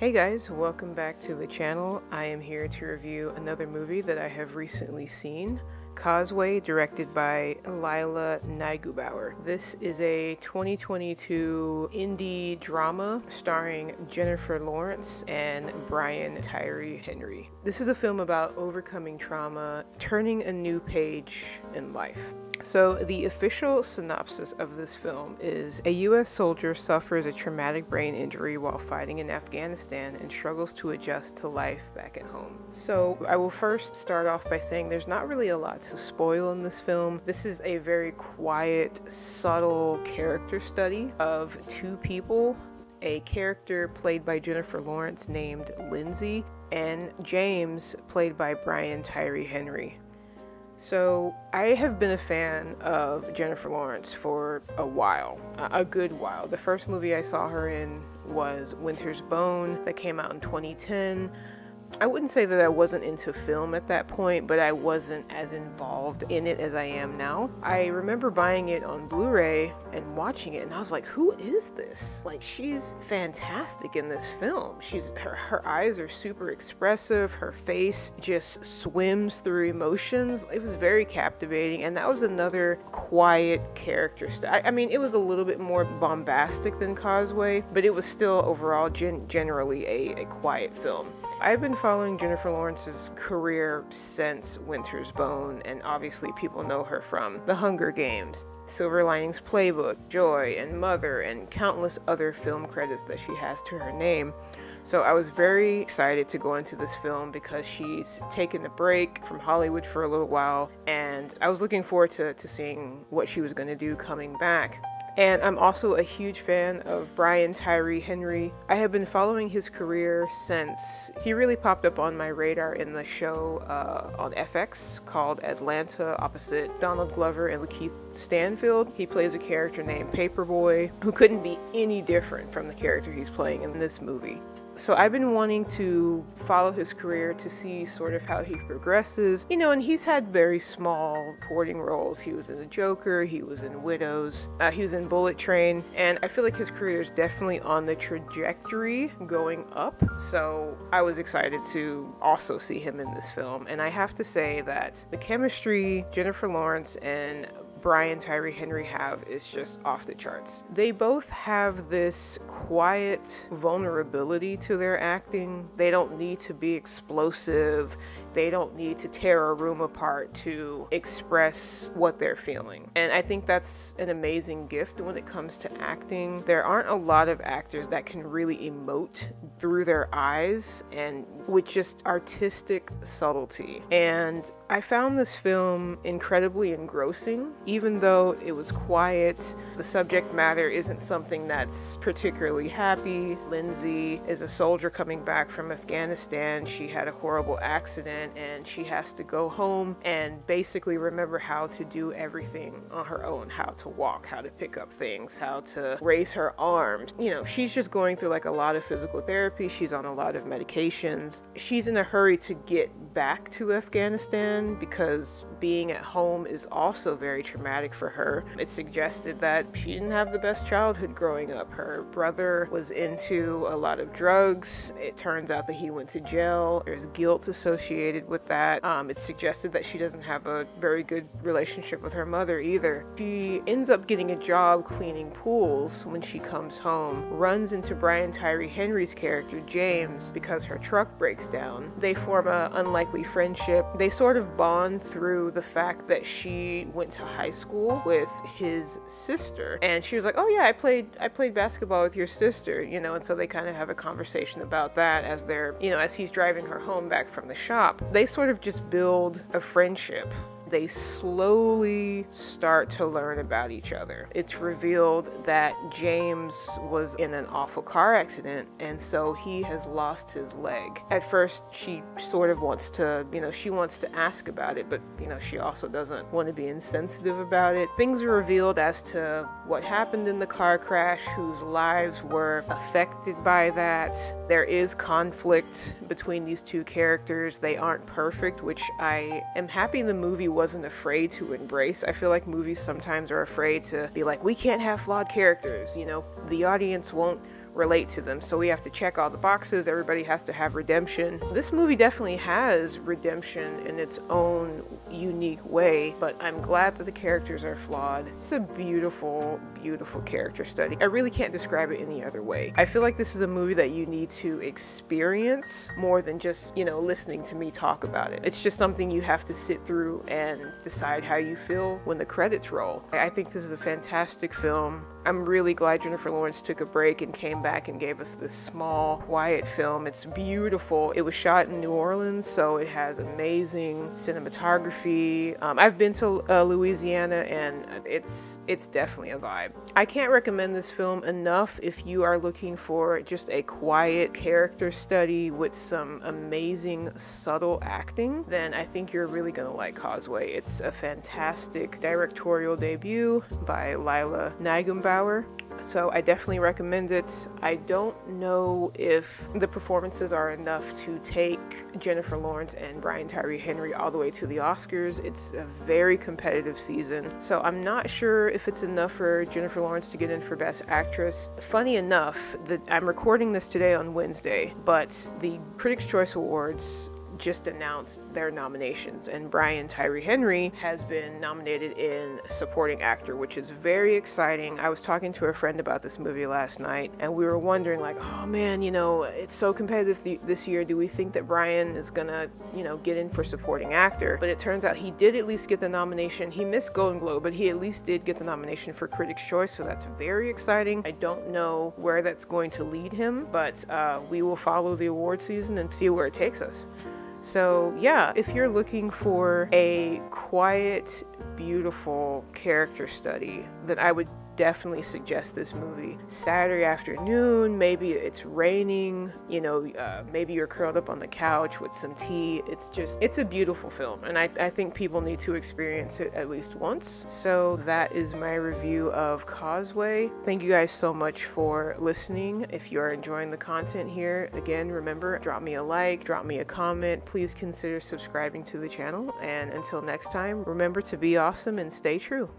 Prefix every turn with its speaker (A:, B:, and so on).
A: Hey guys, welcome back to the channel. I am here to review another movie that I have recently seen, Causeway, directed by Lila Neigubauer. This is a 2022 indie drama starring Jennifer Lawrence and Brian Tyree Henry. This is a film about overcoming trauma, turning a new page in life. So the official synopsis of this film is a U.S. soldier suffers a traumatic brain injury while fighting in Afghanistan and struggles to adjust to life back at home. So I will first start off by saying there's not really a lot to spoil in this film. This is a very quiet, subtle character study of two people, a character played by Jennifer Lawrence named Lindsay, and James, played by Brian Tyree Henry. So I have been a fan of Jennifer Lawrence for a good while. The first movie I saw her in was Winter's Bone that came out in 2010. I wouldn't say that I wasn't into film at that point, but I wasn't as involved in it as I am now. I remember buying it on Blu-ray and watching it, and I was like, who is this? Like, she's fantastic in this film. Her eyes are super expressive, her face just swims through emotions. It was very captivating, and that was another quiet character I mean, it was a little bit more bombastic than Causeway, but it was still overall generally a quiet film. I've been following Jennifer Lawrence's career since Winter's Bone, and obviously people know her from The Hunger Games, Silver Linings Playbook, Joy, and Mother, and countless other film credits that she has to her name. So I was very excited to go into this film because she's taken a break from Hollywood for a little while, and I was looking forward to seeing what she was going to do coming back. And I'm also a huge fan of Brian Tyree Henry. I have been following his career since he really popped up on my radar in the show on FX called Atlanta, opposite Donald Glover and Lakeith Stanfield. He plays a character named Paperboy who couldn't be any different from the character he's playing in this movie. So I've been wanting to follow his career to see sort of how he progresses. You know, and he's had very small supporting roles. He was in The Joker, he was in Widows, he was in Bullet Train, and I feel like his career is definitely on the trajectory going up. So I was excited to also see him in this film. And I have to say that the chemistry Jennifer Lawrence and Brian Tyree Henry have is just off the charts. They both have this quiet vulnerability to their acting. They don't need to be explosive. They don't need to tear a room apart to express what they're feeling. And I think that's an amazing gift when it comes to acting. There aren't a lot of actors that can really emote through their eyes and with just artistic subtlety. And I found this film incredibly engrossing. Even though it was quiet, the subject matter isn't something that's particularly happy. Lindsay is a soldier coming back from Afghanistan. She had a horrible accident and she has to go home and basically remember how to do everything on her own, how to walk, how to pick up things, how to raise her arms. You know, she's just going through like a lot of physical therapy. She's on a lot of medications. She's in a hurry to get back to Afghanistan because being at home is also very traumatic for her. It's suggested that she didn't have the best childhood growing up. Her brother was into a lot of drugs. It turns out that he went to jail. There's guilt associated with that. It's suggested that she doesn't have a very good relationship with her mother either. She ends up getting a job cleaning pools when she comes home, runs into Brian Tyree Henry's character, James, because her truck breaks down. They form an unlikely friendship. They sort of bond through the fact that she went to high school with his sister, and she was like, oh yeah, I played basketball with your sister, you know, and so they kind of have a conversation about that as they're, you know, as he's driving her home back from the shop. They sort of just build a friendship. They slowly start to learn about each other. It's revealed that James was in an awful car accident, and so he has lost his leg. At first, she sort of wants to, you know, she wants to ask about it, but, you know, she also doesn't want to be insensitive about it. Things are revealed as to what happened in the car crash, whose lives were affected by that. There is conflict between these two characters. They aren't perfect, which I am happy the movie wasn't afraid to embrace. I feel like movies sometimes are afraid to be like, we can't have flawed characters, you know, the audience won't relate to them. So we have to check all the boxes. Everybody has to have redemption. This movie definitely has redemption in its own unique way, but I'm glad that the characters are flawed. It's a beautiful, beautiful character study. I really can't describe it any other way. I feel like this is a movie that you need to experience more than just, you know, listening to me talk about it. It's just something you have to sit through and decide how you feel when the credits roll. I think this is a fantastic film. I'm really glad Jennifer Lawrence took a break and came back and gave us this small, quiet film. It's beautiful. It was shot in New Orleans, so it has amazing cinematography. I've been to Louisiana, and it's definitely a vibe. I can't recommend this film enough if you are looking for just a quiet character study with some amazing, subtle acting. Then I think you're really gonna like Causeway. It's a fantastic directorial debut by Lila Nightingale. So I definitely recommend it. I don't know if the performances are enough to take Jennifer Lawrence and Brian Tyree Henry all the way to the Oscars. It's a very competitive season. So I'm not sure if it's enough for Jennifer Lawrence to get in for Best Actress. Funny enough, that I'm recording this today on Wednesday, but the Critics' Choice Awards just announced their nominations, and Brian Tyree Henry has been nominated in supporting actor, which is very exciting. I was talking to a friend about this movie last night, and we were wondering, like, oh man, you know, it's so competitive this year. Do we think that Brian is gonna, you know, get in for supporting actor? But it turns out he did at least get the nomination. He missed Golden Globe, but he at least did get the nomination for Critics' Choice, so that's very exciting. I don't know where that's going to lead him, but we will follow the award season and see where it takes us. So yeah, if you're looking for a quiet, beautiful character study, then I would definitely suggest this movie. Saturday afternoon, maybe it's raining, you know, maybe you're curled up on the couch with some tea. It's a beautiful film, and I think people need to experience it at least once. So that is my review of Causeway. Thank you guys so much for listening. If you are enjoying the content here, again, remember, drop me a like, drop me a comment. Please consider subscribing to the channel, and until next time, remember to be awesome and stay true.